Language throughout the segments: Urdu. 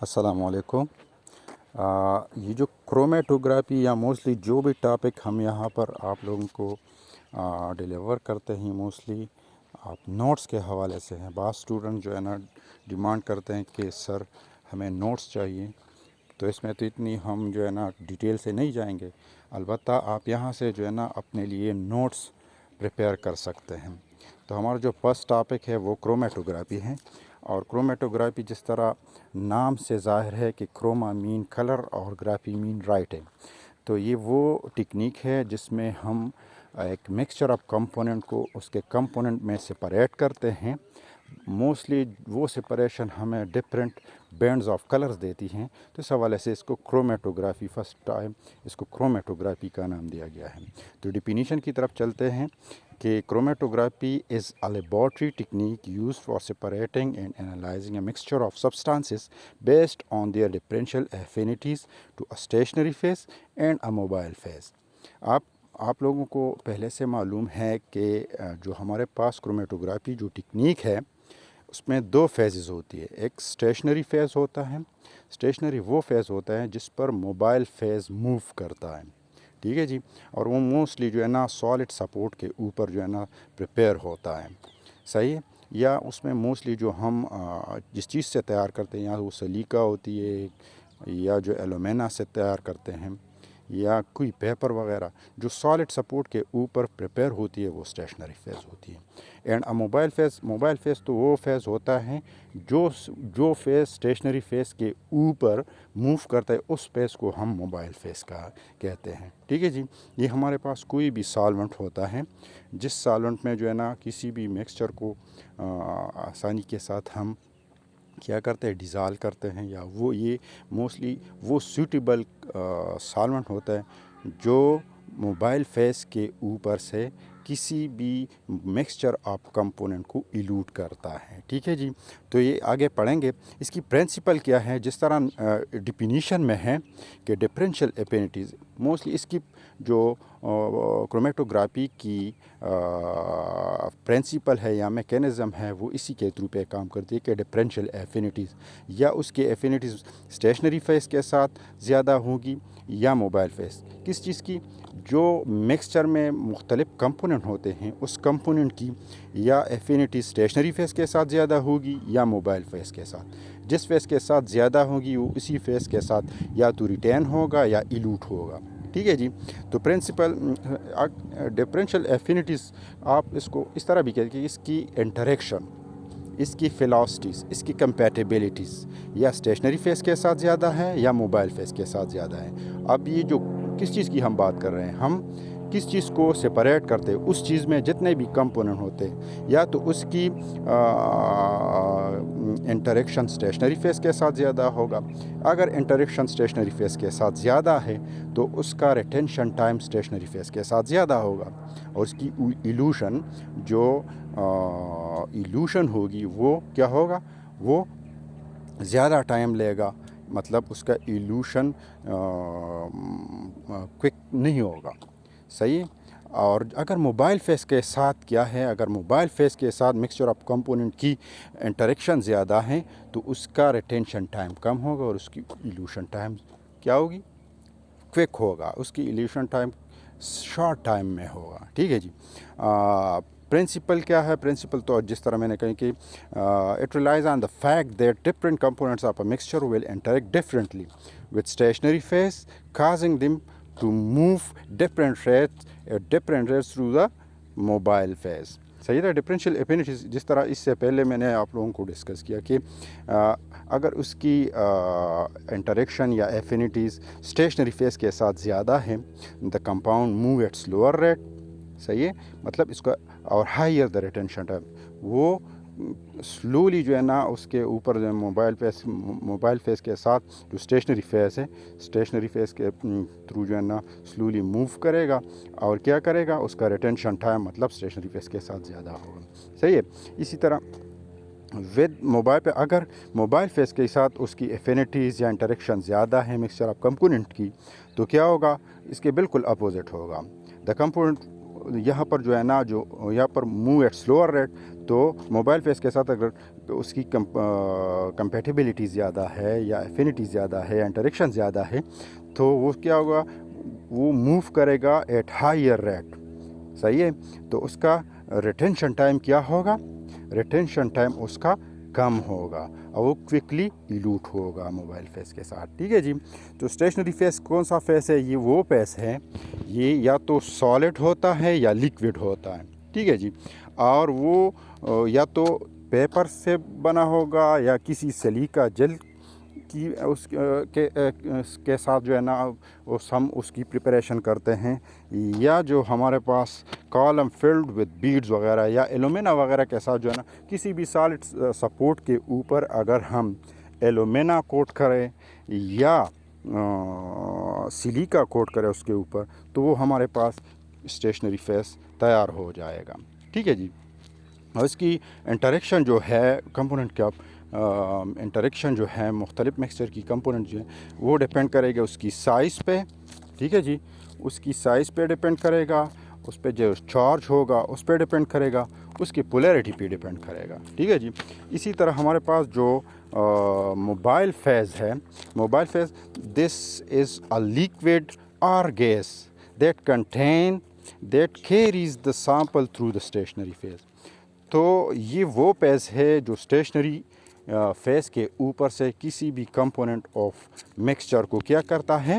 السلام علیکم۔ یہ جو کرومیٹوگرافی یا موسٹلی جو بھی ٹاپک ہم یہاں پر آپ لوگوں کو ڈیلیور کرتے ہیں موسٹلی آپ نوٹس کے حوالے سے ہیں۔ بعض اسٹوڈنٹ جو ہے نا ڈیمانڈ کرتے ہیں کہ سر ہمیں نوٹس چاہیے، تو اس میں تو اتنی ہم جو ہے نا ڈیٹیل سے نہیں جائیں گے، البتہ آپ یہاں سے جو ہے نا اپنے لیے نوٹس پریپیئر کر سکتے ہیں۔ تو ہمارا جو فرسٹ ٹاپک ہے وہ کرومیٹوگرافی ہے، اور کرومیٹوگرافی جس طرح نام سے ظاہر ہے کہ کروما مین کلر اور گرافی مین رائٹنگ، تو یہ وہ ٹیکنیک ہے جس میں ہم ایک مکسچر آف کمپوننٹ کو اس کے کمپوننٹ میں سپریٹ کرتے ہیں۔ موسٹلی وہ سپریشن ہمیں ڈفرینٹ بینڈز آف کلرز دیتی ہیں، تو اس حوالے سے اس کو کرومیٹوگرافی فرسٹ ٹائم اس کو کرومیٹوگرافی کا نام دیا گیا ہے۔ تو ڈیفینیشن کی طرف چلتے ہیں کہ chromatography is a laboratory technique used for separating and analyzing a mixture of substances based on their differential affinities to a stationary phase and a mobile phase۔ آپ لوگوں کو پہلے سے معلوم ہے کہ جو ہمارے پاس کرومیٹوگرافی جو ٹیکنیک ہے اس میں دو فیزز ہوتی ہے۔ ایک اسٹیشنری فیز ہوتا ہے، اسٹیشنری وہ فیز ہوتا ہے جس پر موبائل فیز موو کرتا ہے، ٹھیک ہے جی، اور وہ موسٹلی جو ہے نا سالڈ سپورٹ کے اوپر جو ہے نا پریپیئر ہوتا ہے، صحیح ہے۔ یا اس میں موسٹلی جو ہم جس چیز سے تیار کرتے ہیں، یا وہ سلیکا ہوتی ہے یا جو ایلومینا سے تیار کرتے ہیں یا کوئی پیپر وغیرہ، جو سالڈ سپورٹ کے اوپر پریپیئر ہوتی ہے وہ اسٹیشنری فیز ہوتی ہے۔ اینڈ موبائل فیز تو وہ فیز ہوتا ہے جو فیز اسٹیشنری فیز کے اوپر موو کرتا ہے، اس فیز کو ہم موبائل فیز کا کہتے ہیں، ٹھیک ہے جی۔ یہ ہمارے پاس کوئی بھی سالونٹ ہوتا ہے، جس سالونٹ میں جو ہے نا کسی بھی مکسچر کو آسانی کے ساتھ ہم کیا کرتے ہیں، ڈیزال کرتے ہیں، یا وہ یہ موسٹلی وہ سوٹیبل سالونٹ ہوتا ہے جو موبائل فیز کے اوپر سے کسی بھی مکسچر آف کمپوننٹ کو ایلوٹ کرتا ہے، ٹھیک ہے جی۔ تو یہ آگے پڑھیں گے اس کی پرنسپل کیا ہے، جس طرح ڈیفینیشن میں ہے کہ ڈفرینشیل افینیٹیز، موسٹلی اس کی جو کرومیٹوگرافی کی پرنسپل ہے یا میکینزم ہے وہ اسی کے تھرو پہ کام کرتی ہے کہ ڈفرینشیل افینیٹیز، یا اس کے افینیٹیز اسٹیشنری فیز کے ساتھ زیادہ ہوگی یا موبائل فیز، کس چیز کی، جو مکسچر میں مختلف کمپوننٹ ہوتے ہیں اس کمپوننٹ کی یا افینیٹی اسٹیشنری فیز کے ساتھ زیادہ ہوگی یا موبائل فیز کے ساتھ۔ جس فیز کے ساتھ زیادہ ہوگی وہ اسی فیز کے ساتھ یا تو ریٹین ہوگا یا ایلوٹ ہوگا، ٹھیک ہے جی۔ تو پرنسپل ڈفرینشیل افینیٹیز آپ اس کو اس طرح بھی کہتے ہیں کہ اس کی انٹریکشن، اس کی فیلاسٹیز، اس کی کمپیٹیبلٹیز یا اسٹیشنری فیز کے ساتھ زیادہ ہے یا موبائل فیز کے ساتھ زیادہ ہے۔ اب یہ جو کس چیز کی ہم بات کر رہے ہیں، ہم کس چیز کو سپریٹ کرتے ہیں، اس چیز میں جتنے بھی کمپوننٹ ہوتے ہیں یا تو اس کی انٹریکشن اسٹیشنری فیز کے ساتھ زیادہ ہوگا۔ اگر انٹریکشن اسٹیشنری فیز کے ساتھ زیادہ ہے تو اس کا ریٹینشن ٹائم اسٹیشنری فیز کے ساتھ زیادہ ہوگا، اور اس کی ایلوشن جو ایلوشن ہوگی وہ کیا ہوگا، وہ زیادہ ٹائم لے گا، مطلب اس کا ایلوشن کوئک نہیں ہوگا، صحیح۔ اور اگر موبائل فیز کے ساتھ کیا ہے، اگر موبائل فیز کے ساتھ مکسچر آف کمپوننٹ کی انٹریکشن زیادہ ہیں تو اس کا ریٹینشن ٹائم کم ہوگا اور اس کی ایلوشن ٹائم کیا ہوگی، کوئک ہوگا، اس کی ایلوشن ٹائم شارٹ ٹائم میں ہوگا، ٹھیک ہے جی۔ پرنسپل کیا ہے، پرنسپل تو جس طرح میں نے کہا کہ it relies on the fact that different components of a mixture will interact differently with stationary phase causing them to move different rates through the mobile phase، صحیح تھا۔ ڈفرینشیل افینیٹیز جس طرح اس سے پہلے میں نے آپ لوگوں کو ڈسکس کیا کہ اگر اس کی انٹریکشن یا افینیٹیز اسٹیشنری فیز کے ساتھ زیادہ ہیں، the compound move at slower rate, صحیح ہے، مطلب اس کا اور ہائر دا ریٹینشن ٹائم، وہ سلولی جو ہے نا اس کے اوپر جو موبائل فیز کے ساتھ جو اسٹیشنری فیز ہے، اسٹیشنری فیز کے تھرو جو ہے نا سلولی موو کرے گا اور کیا کرے گا، اس کا ریٹینشن ٹائم مطلب اسٹیشنری فیز کے ساتھ زیادہ ہوگا، صحیح ہے۔ اسی طرح موبائل پہ اگر موبائل فیز کے ساتھ اس کی افینیٹیز یا انٹریکشن زیادہ ہے مکسچر آف کمپوننٹ کی، تو کیا ہوگا، اس کے بالکل اپوزٹ ہوگا، دا کمپوننٹ یہاں پر جو ہے نا جو یہاں پر موو ایٹ سلوور ریٹ، تو موبائل فیس کے ساتھ اگر اس کی کمپیٹیبلٹی زیادہ ہے یا ایفینٹی زیادہ ہے یا انٹریکشن زیادہ ہے تو وہ کیا ہوگا، وہ موو کرے گا ایٹ ہائر ریٹ. صحیح ہے، تو اس کا ریٹینشن ٹائم کیا ہوگا، ریٹینشن ٹائم اس کا کم ہوگا اور وہ کوئکلی ایلوٹ ہوگا موبائل فیس کے ساتھ. ٹھیک ہے جی. تو اسٹیشنری فیس کون سا فیس ہے؟ یہ وہ فیس ہے، یہ یا تو سالڈ ہوتا ہے یا لیکوڈ ہوتا ہے. ٹھیک ہے جی. اور وہ یا تو پیپر سے بنا ہوگا یا کسی سلیکا جیل کی اس کے ساتھ جو ہے نا ہم اس کی پریپریشن کرتے ہیں، یا جو ہمارے پاس کالم فلڈ وتھ بیڈز وغیرہ یا ایلومینا وغیرہ کے ساتھ جو ہے نا کسی بھی سالڈ سپورٹ کے اوپر اگر ہم ایلومینا کوٹ کریں یا سلیکا کوٹ کریں اس کے اوپر، تو وہ ہمارے پاس اسٹیشنری فیس تیار ہو جائے گا. ٹھیک ہے جی. اور اس کی انٹریکشن جو ہے کمپوننٹ کا انٹریکشن جو ہے مختلف مکسچر کی کمپوننٹ جو ہے وہ ڈیپینڈ کرے گا اس کی سائز پہ. ٹھیک ہے جی. اس کی سائز پہ ڈیپینڈ کرے گا، اس پہ جو چارج ہوگا اس پہ ڈیپینڈ کرے گا، اس کی پولیرٹی پہ ڈیپینڈ کرے گا. ٹھیک ہے جی. اسی طرح ہمارے پاس جو موبائل فیز ہے، موبائل فیز دس از اے لیکوڈ اور guess that carries the sample through the stationery phase. تو یہ وہ فیز ہے جو اسٹیشنری فیز کے اوپر سے کسی بھی کمپوننٹ آف مکسچر کو کیا کرتا ہے،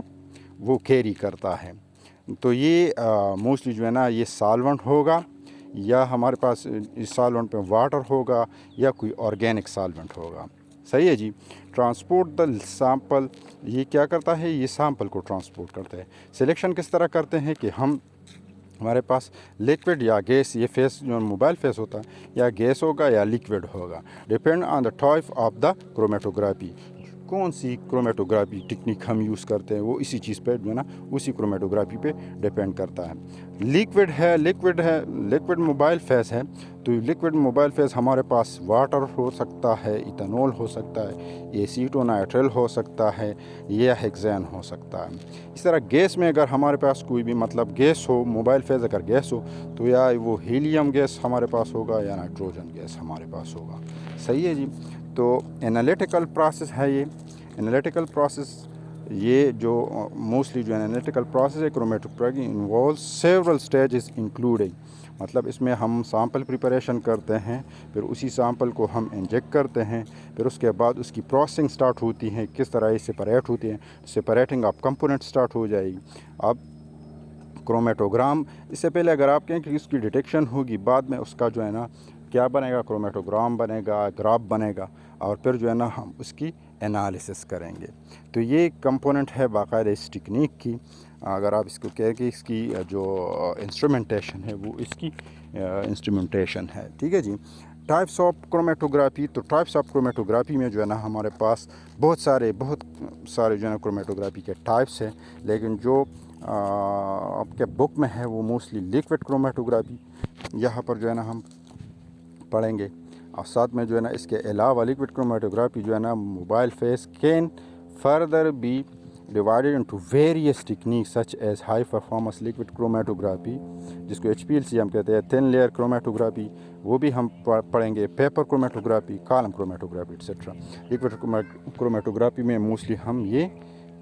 وہ کیری کرتا ہے. تو یہ موسٹلی جو ہے نا یہ سالونٹ ہوگا، یا ہمارے پاس اس سالونٹ پہ واٹر ہوگا یا کوئی آرگینک سالونٹ ہوگا. صحیح ہے جی. ٹرانسپورٹ دا سیمپل، یہ کیا کرتا ہے، یہ سیمپل کو ٹرانسپورٹ کرتا ہے. سلیکشن کس طرح کرتے ہیں کہ ہمارے پاس لیکوڈ یا گیس، یہ فیس جو موبائل فیس ہوتا ہے یا گیس ہوگا یا لیکوڈ ہوگا، depend on the type of the chromatography. کون سی کرومیٹوگرافی ٹیکنیک ہم یوز کرتے ہیں وہ اسی چیز پہ جو ہے نا اسی کرومیٹوگرافی پہ ڈپینڈ کرتا ہے. لیکوڈ موبائل فیس ہے، تو لیکوڈ موبائل فیس ہمارے پاس واٹر ہو سکتا ہے، ایتھنول ہو سکتا ہے، ایسیٹونائٹرل ہو سکتا ہے، یا ہیکزین ہو سکتا ہے. اس طرح گیس میں اگر ہمارے پاس کوئی بھی مطلب گیس ہو، موبائل فیز اگر گیس ہو تو یا وہ ہیلیم گیس ہمارے پاس ہوگا یا نائٹروجن گیس ہمارے پاس ہوگا. صحیح ہے جی. تو انالیٹیکل پروسیس ہے یہ. انالیٹیکل پروسیس یہ جو موسٹلی جو انالیٹیکل پروسیس ہے chromatography involves several stages including, مطلب اس میں ہم سیمپل پریپریشن کرتے ہیں، پھر اسی سیمپل کو ہم انجیکٹ کرتے ہیں، پھر اس کے بعد اس کی پروسیسنگ سٹارٹ ہوتی ہے، کس طرح یہ سپریٹ ہوتی ہیں، سپریٹنگ آف کمپوننٹ سٹارٹ ہو جائے گی. اب کرومیٹوگرام، اس سے پہلے اگر آپ کہیں کہ اس کی ڈیٹیکشن ہوگی، بعد میں اس کا جو ہے نا کیا بنے گا، کرومیٹوگرام بنے گا، گراف بنے گا، اور پھر جو ہے نا ہم اس کی انالیسس کریں گے. تو یہ کمپوننٹ ہے باقاعدہ اس ٹیکنیک کی. اگر آپ اس کو کہیں کہ اس کی جو انسٹرومنٹیشن ہے وہ اس کی انسٹرومنٹیشن ہے. ٹھیک ہے جی. ٹائپس آف کرومیٹوگرافی، تو ٹائپس آف کرومیٹوگرافی میں جو ہے نا ہمارے پاس بہت سارے جو ہے نا کرومیٹوگرافی کے ٹائپس ہیں، لیکن جو آپ کے بک میں ہے وہ موسٹلی لیکوڈ کرومیٹوگرافی یہاں پر جو ہے نا ہم پڑھیں گے. اور ساتھ میں جو ہے نا اس کے علاوہ لیکوڈ کرومیٹوگرافی جو ہے نا mobile phase can further be divided into various techniques such as high performance liquid chromatography, جس کو HPLC ہم کہتے ہیں، تھن لیئر کرومیٹوگرافی، وہ بھی ہم پڑھیں گے، paper chromatography, column chromatography et cetera. Liquid chromatography میں موسٹلی ہم یہ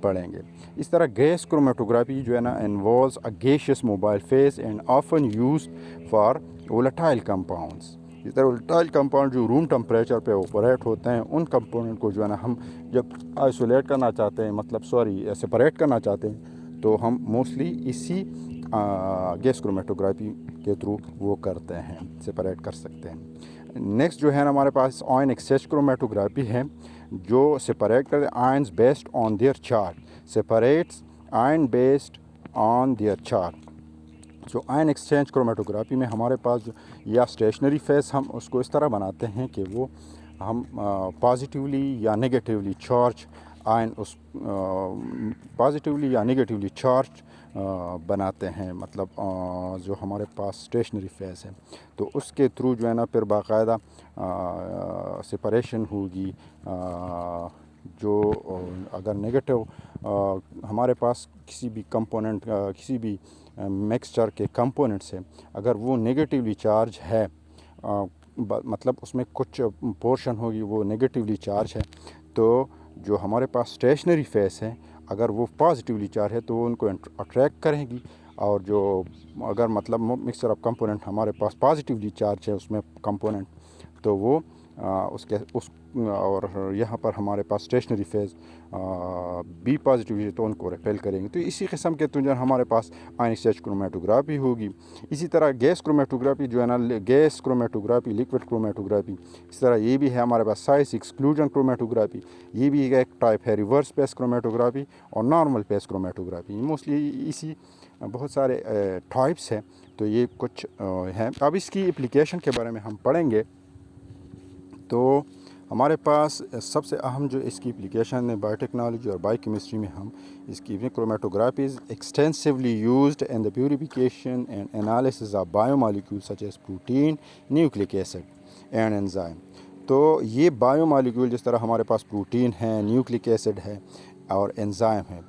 پڑھیں گے. اس طرح گیس کرومیٹوگرافی جو ہے نا involves a gaseous mobile phase and often used for volatile compounds. اس طرح وولٹائل کمپاؤنڈ جو روم ٹمپریچر پہ آپریٹ ہوتے ہیں، ان کمپوننٹ کو جو ہے نا ہم جب آئسولیٹ کرنا چاہتے ہیں، مطلب سپریٹ کرنا چاہتے ہیں، تو ہم موسٹلی اسی گیس کرومیٹوگرافی کے تھرو وہ کرتے ہیں، سپریٹ کر سکتے ہیں. نیکسٹ جو ہے نا ہمارے پاس آئن ایکسچینج کرومیٹوگرافی ہے، جو سپریٹ کرتے ہیں ions based on their charge, separates ion based on their charge. جو آئن ایکسچینج کرومیٹوگرافی میں ہمارے پاس یا اسٹیشنری فیس ہم اس کو اس طرح بناتے ہیں کہ وہ ہم پازیٹیولی یا نگیٹیولی چارج آئن اس پازیٹیولی یا نگیٹیولی چارج بناتے ہیں، مطلب جو ہمارے پاس اسٹیشنری فیس ہے، تو اس کے تھرو جو ہے نا پھر باقاعدہ سپریشن ہوگی. جو اگر نگیٹو ہمارے پاس کسی بھی کمپوننٹ کسی بھی مکسچر کے کمپوننٹ سے اگر وہ نگیٹیولی چارج ہے مطلب اس میں کچھ پورشن ہوگی وہ نگیٹیولی چارج ہے تو جو ہمارے پاس اسٹیشنری فیس ہے اگر وہ پازیٹیولی چارج ہے تو وہ ان کو اٹریکٹ کریں گی اور جو اگر مطلب مکسچر آف کمپوننٹ ہمارے پاس پازیٹیولی چارج ہے اس میں کمپوننٹ تو وہ اس اور یہاں پر ہمارے پاس اسٹیشنری فیز بی پازیٹیو ہے تو ان کو ریپیل کریں گے. تو اسی قسم کے تو جو ہمارے پاس آئن ایکسچینج کرومیٹوگرافی ہوگی. اسی طرح گیس کرومیٹوگرافی جو ہے نا گیس کرومیٹوگرافی لکوڈ کرومیٹوگرافی اس طرح یہ بھی ہے ہمارے پاس سائز ایکسکلوژن کرومیٹوگرافی یہ بھی ایک ٹائپ ہے ریورس پیس کرومیٹوگرافی اور نارمل پیس کرومیٹوگرافی موسٹلی اسی بہت سارے ٹائپس ہیں. تو یہ کچھ ہیں. اب اس کی اپلیکیشن کے بارے میں ہم پڑھیں گے تو ہمارے پاس سب سے اہم جو اس کی اپلیکیشن ہے بایو ٹیکنالوجی اور بایو کیمسٹری میں ہم اس کی chromatography is extensively used in the purification and analysis of biomolecule such as protein nucleic acid and enzyme. تو یہ بایو مالیکول جس طرح ہمارے پاس پروٹین ہے نیوکلک ایسڈ ہے اور انزائم ہے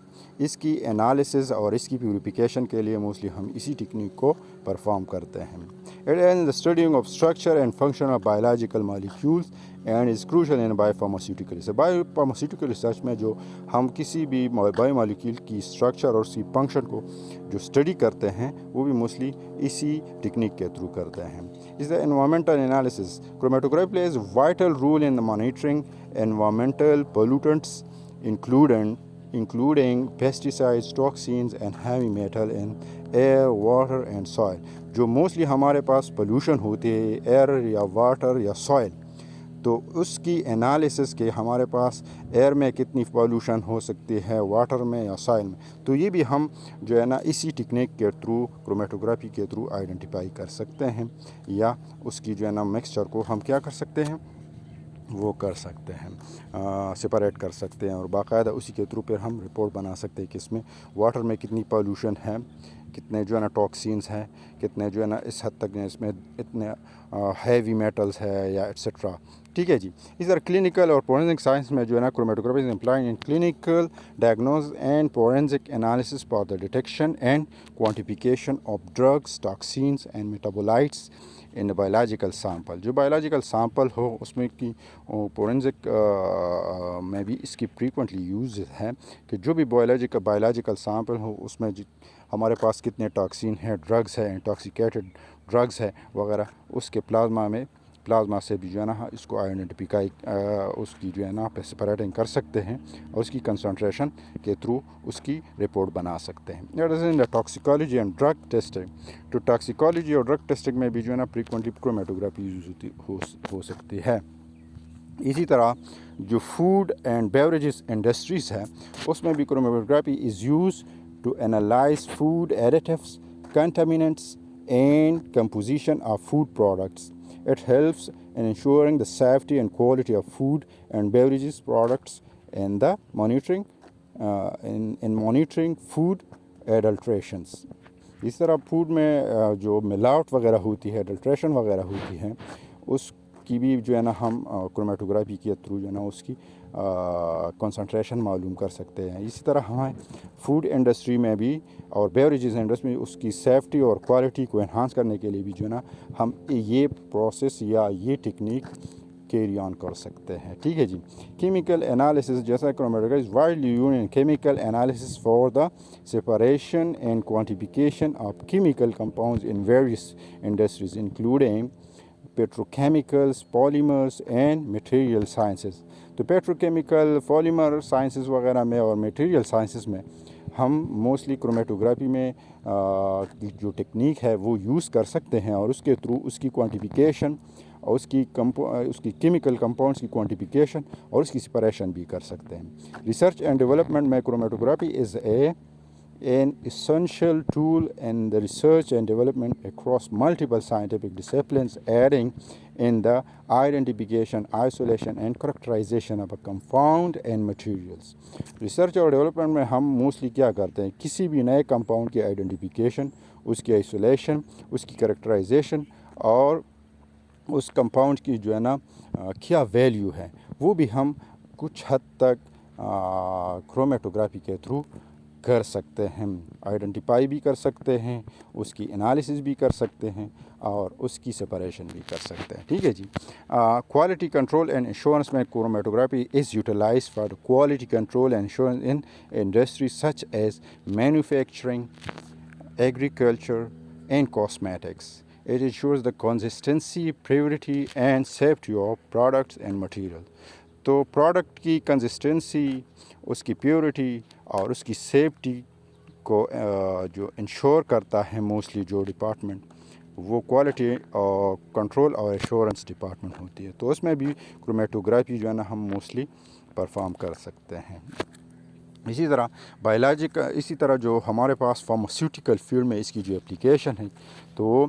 اس کی انالیسز اور اس کی پیوریفیکیشن کے لیے موسٹلی ہم اسی ٹیکنیک کو پرفارم کرتے ہیں. It is the studying of structure and function of biological molecules and is crucial in biopharmaceutical research. Biopharmaceutical research میں جو ہم کسی بھی بایو مالیکول کی اسٹرکچر اور اس کی فنکشن کو جو اسٹڈی کرتے ہیں وہ بھی موسٹلی اسی ٹیکنیک کے تھرو کرتے ہیں. Is the environmental analysis. Chromatography plays a vital role in the monitoring environmental pollutants including pesticides, toxins and heavy metal in air, water and soil. جو موسٹلی ہمارے پاس پولوشن ہوتی ہے ایئر یا واٹر یا سوائل تو اس کی انالیسس کے ہمارے پاس ایئر میں کتنی پولوشن ہو سکتی ہے واٹر میں یا سوائل میں تو یہ بھی ہم جو ہے نا اسی ٹیکنیک کے تھرو کرومیٹوگرافی کے تھرو آئیڈینٹیفائی کر سکتے ہیں یا اس کی جو ہے نا مکسچر کو ہم کیا کر سکتے ہیں وہ کر سکتے ہیں سپریٹ کر سکتے ہیں اور باقاعدہ اسی کے تھرو پھر ہم رپورٹ بنا سکتے ہیں کہ اس میں واٹر میں کتنی پولوشن ہے کتنے جو ہے نا ٹاکسینس ہیں کتنے جو ہے نا اس حد تک اس میں اتنے ہیوی میٹلز ہے یا ایٹسٹرا. ٹھیک ہے جی. اس طرح کلینکل اور فورینسک سائنس میں جو ہے نا chromatography is employed in clinical diagnose and forensic analysis for the detection and quantification of drugs toxins and metabolites in biological sample. جو بایولوجیکل سیمپل ہو اس میں کی فورینسک میں بھی اس کی فریکوینٹلی یوز ہے کہ جو بھی بایولوجیکل سیمپل ہو اس میں ہمارے پاس کتنے ٹاکسین ہے ڈرگز ہے انٹاکسیکیٹڈ ڈرگز ہے وغیرہ اس کے پلازما سے بھی جو ہے نا اس کو آئیڈینٹیفائی اس کی جو ہے نا سپریٹنگ کر سکتے ہیں اور اس کی کنسنٹریشن کے تھرو اس کی رپورٹ بنا سکتے ہیں. That is in the toxicology and drug testing. تو ٹاکسیکالوجی اور ڈرگ ٹیسٹنگ میں بھی جو ہے نا فریکوینٹلی کرومیٹوگرافی یوز ہو سکتی ہے. اسی طرح جو فوڈ اینڈ بیوریجز انڈسٹریز ہے اس میں بھی chromatography is use to analyze food additives, contaminants, and composition of food products. It helps in ensuring the safety and quality of food and beverages products and the monitoring food adulterations. اس طرح فوڈ میں جو ملاوٹ وغیرہ ہوتی ہے ایڈلٹریشن وغیرہ ہوتی ہے اس کی بھی جو ہے نا ہم کرومیٹوگرافی کے تھرو جو ہے نا اس کی کنسنٹریشن معلوم کر سکتے ہیں. اسی طرح ہمیں فوڈ انڈسٹری میں بھی اور بیوریجز انڈسٹری میں اس کی سیفٹی اور کوالٹی کو انہانس کرنے کے لیے بھی جو ہے نا ہم یہ پروسیس یا یہ ٹیکنیک کیری آن کر سکتے ہیں. ٹھیک ہے جی. کیمیکل انالیسس جیسا chromatography is widely used in chemical analysis for the separation and quantification of chemical compounds in various industries including petrochemicals polymers and material sciences. تو پیٹروکیمیکل پالیمر سائنسز وغیرہ میں اور مٹیریل سائنسز میں ہم موسٹلی کرومیٹوگرافی میں جو ٹیکنیک ہے وہ یوز کر سکتے ہیں اور اس کے تھرو اس کی کوانٹیفیکیشن اور اس کی کیمیکل کمپاؤنڈس کی کوانٹیفیکیشن اور اس کی سپریشن بھی کر سکتے ہیں. ریسرچ اینڈ ڈیولپمنٹ میں chromatography is an essential tool in the research and development across multiple scientific disciplines, aiding in the identification, isolation, and characterization of a compound and materials. Research اور ڈیولپمنٹ میں ہم موسٹلی کیا کرتے ہیں کسی بھی نئے کمپاؤنڈ کی آئیڈینٹیفیکیشن اس کی آئسولیشن اس کی کریکٹرائزیشن اور اس کمپاؤنڈ کی جو ہے نا کیا ویلیو ہے وہ بھی ہم کچھ حد تک کرومیٹوگرافی کے تھرو کر سکتے ہیں. آئیڈینٹیفائی بھی کر سکتے ہیں, اس کی انالیسس بھی کر سکتے ہیں, اور اس کی سپریشن بھی کر سکتے ہیں. ٹھیک ہے جی. کوالٹی کنٹرول اینڈ انشورنس میں chromatography is utilise for quality control and insurance in industry such as manufacturing, agriculture, and cosmetics. It ensures the consistency, purity, and safety of products and materials. تو پروڈکٹ کی کنسسٹنسی, اس کی پیورٹی اور اس کی سیفٹی کو جو انشور کرتا ہے موسٹلی جو ڈپارٹمنٹ, وہ کوالٹی اور کنٹرول اور ایشورنس ڈپارٹمنٹ ہوتی ہے. تو اس میں بھی کرومیٹوگرافی جو ہے نا ہم موسٹلی پرفارم کر سکتے ہیں. اسی طرح اسی طرح جو ہمارے پاس فارماسیوٹیکل فیلڈ میں اس کی جو اپلیکیشن ہے, تو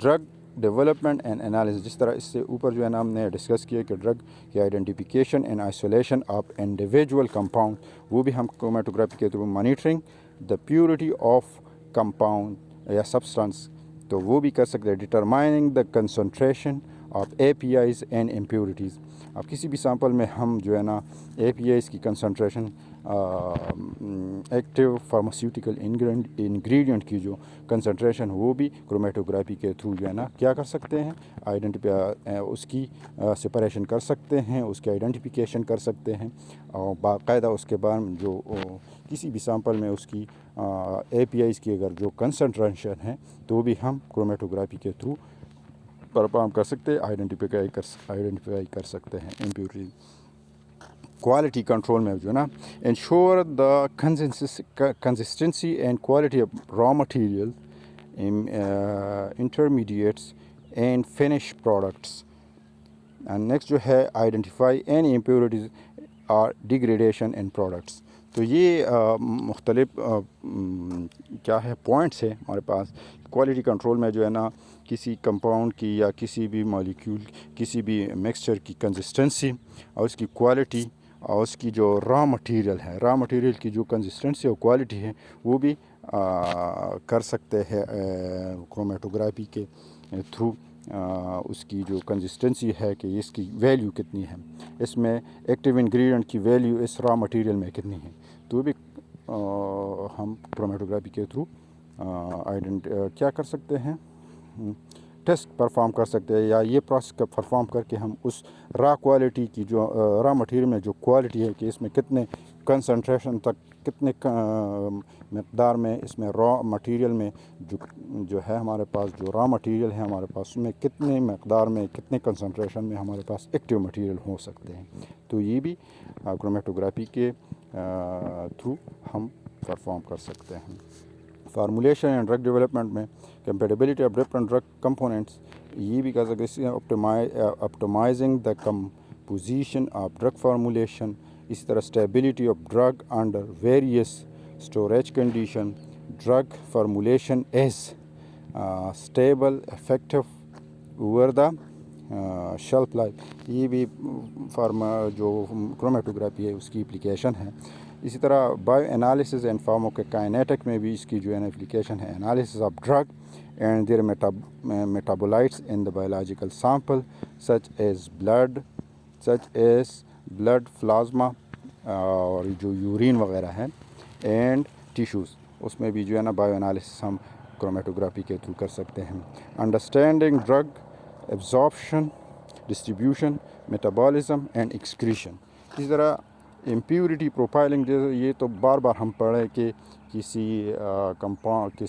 ڈرگ ڈیولپمنٹ اینڈ انالیسس, جس طرح اس سے اوپر جو ہے نا ہم نے ڈسکس کیا کہ ڈرگ کی identification and isolation of individual compound, وہ بھی ہم کرومیٹوگرافی کے through monitoring the purity of compound یا سبسٹانس, تو وہ بھی کر سکتے ہیں. Determining the concentration of A P Is and impurities. اب کسی بھی سیمپل میں ہم جو ہے نا اے پی آئیز کی کنسنٹریشن, ایکٹیو فارماسیوٹیکل انگریڈینٹ کی جو کنسنٹریشن, وہ بھی کرومیٹوگرافی کے تھرو جو ہے نا کیا کر سکتے ہیں, اس کی سپریشن کر سکتے ہیں, اس کی آئیڈینٹیفیکیشن کر سکتے ہیں, اور باقاعدہ اس کے بعد جو کسی بھی سیمپل میں اس کی اے پی آئیز کی اگر جو کنسنٹریشن ہے, تو وہ بھی ہم کرومیٹوگرافی کے تھرو پرفارم کر سکتے ہیں, آئیڈینٹیفائی کر سکتے ہیں امپیورٹی. کوالٹی کنٹرول میں جو ہے نا ensure the consistency and quality of raw material, intermediates and finish products. And next جو ہے آئیڈینٹیفائی اینی امپیورٹیز اور ڈیگریڈیشن ان پروڈکٹس. تو یہ مختلف کیا ہے پوائنٹس ہے ہمارے پاس. کوالٹی کنٹرول میں جو ہے نا کسی کمپاؤنڈ کی یا کسی بھی مالیکیول, کسی بھی مکسچر کی کنسسٹنسی اور اس کی کوالٹی, اور اس کی جو را مٹیریل ہے, را مٹیریل کی جو کنسسٹنسی اور کوالٹی ہے, وہ بھی کر سکتے ہیں کرومیٹوگرافی کے تھرو. اس کی جو کنسسٹنسی ہے کہ اس کی ویلیو کتنی ہے, اس میں ایکٹیو انگریڈینٹ کی ویلیو اس را مٹیریل میں کتنی ہے, تو بھی ہم کرومیٹوگرافی کے تھرو کیا کر سکتے ہیں, ٹیسٹ پرفارم کر سکتے ہیں, یا یہ پروسیس پرفارم کر کے ہم اس را کوالٹی کی جو را مٹیریل میں جو کوالٹی ہے کہ اس میں کتنے کنسنٹریشن تک, کتنے مقدار میں اس میں را مٹیریل میں جو ہے ہمارے پاس جو را مٹیریل ہے ہمارے پاس, اس میں کتنے مقدار میں, کتنے کنسنٹریشن میں ہمارے پاس ایکٹیو مٹیریل ہو سکتے ہیں. تو یہ بھی کرومیٹوگرافی کے تھرو ہم پرفارم کر سکتے ہیں. فارمولیشن اینڈ ڈرگ ڈیولپمنٹ میں compatibility of different drug components, یہ بھی کر سکتے ہیں. Optimizing the composition of drug formulation, اسی طرح stability of drug under various storage condition, drug formulation as stable effective over the shelf life. یہ بھی جو کرومیٹوگرافی ہے اس کی اپلیکیشن ہے. اسی طرح بایو انالیسز اینڈ فارماکوکائنیٹک میں بھی اس کی جو ہے نا اپلیکیشن ہے. Analysis of drug and their metabolites in the biological sample such as blood, plasma, اور جو یورین وغیرہ ہے, اینڈ ٹیشوز, اس میں بھی جو ہے نا بایو انالیسس ہم کرومیٹوگرافی کے تھرو کر سکتے ہیں. Understanding drug absorption, distribution, metabolism and excretion. اسی طرح امپیورٹی پروفائلنگ, یہ تو بار بار ہم پڑھیں کہ کسی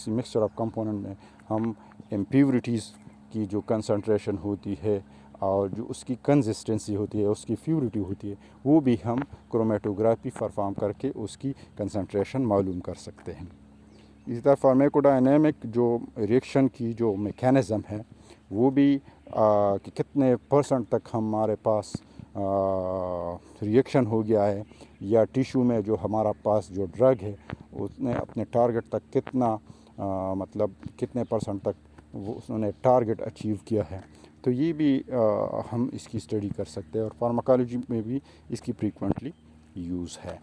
مکسچر آف کمپوننٹ میں ہم امپیورٹیز کی جو کنسنٹریشن ہوتی ہے اور جو اس کی کنسسٹنسی ہوتی ہے, اس کی پیورٹی ہوتی ہے, وہ بھی ہم کرومیٹوگرافی پرفارم کر کے اس کی کنسنٹریشن معلوم کر سکتے ہیں. اسی طرح فارمیکوڈائنامک جو ریئیکشن کی جو میکینزم ہے, وہ بھی کہ کتنے پرسنٹ تک ہمارے پاس ریئیکشن ہو گیا ہے, یا ٹیشو میں جو ہمارا پاس جو ڈرگ ہے اس نے اپنے ٹارگٹ تک کتنا مطلب کتنے پرسنٹ تک اس نے ٹارگٹ اچیو کیا ہے. تو یہ بھی ہم اس کی اسٹڈی کر سکتے ہیں, اور فارماکالوجی میں بھی اس کی فریکوینٹلی یوز ہے.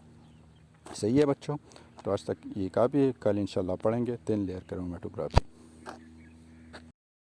صحیح ہے بچوں, تو آج تک یہ کافی ہے. کل انشاءاللہ پڑھیں گے تین لیئر کرومیٹوگرافی.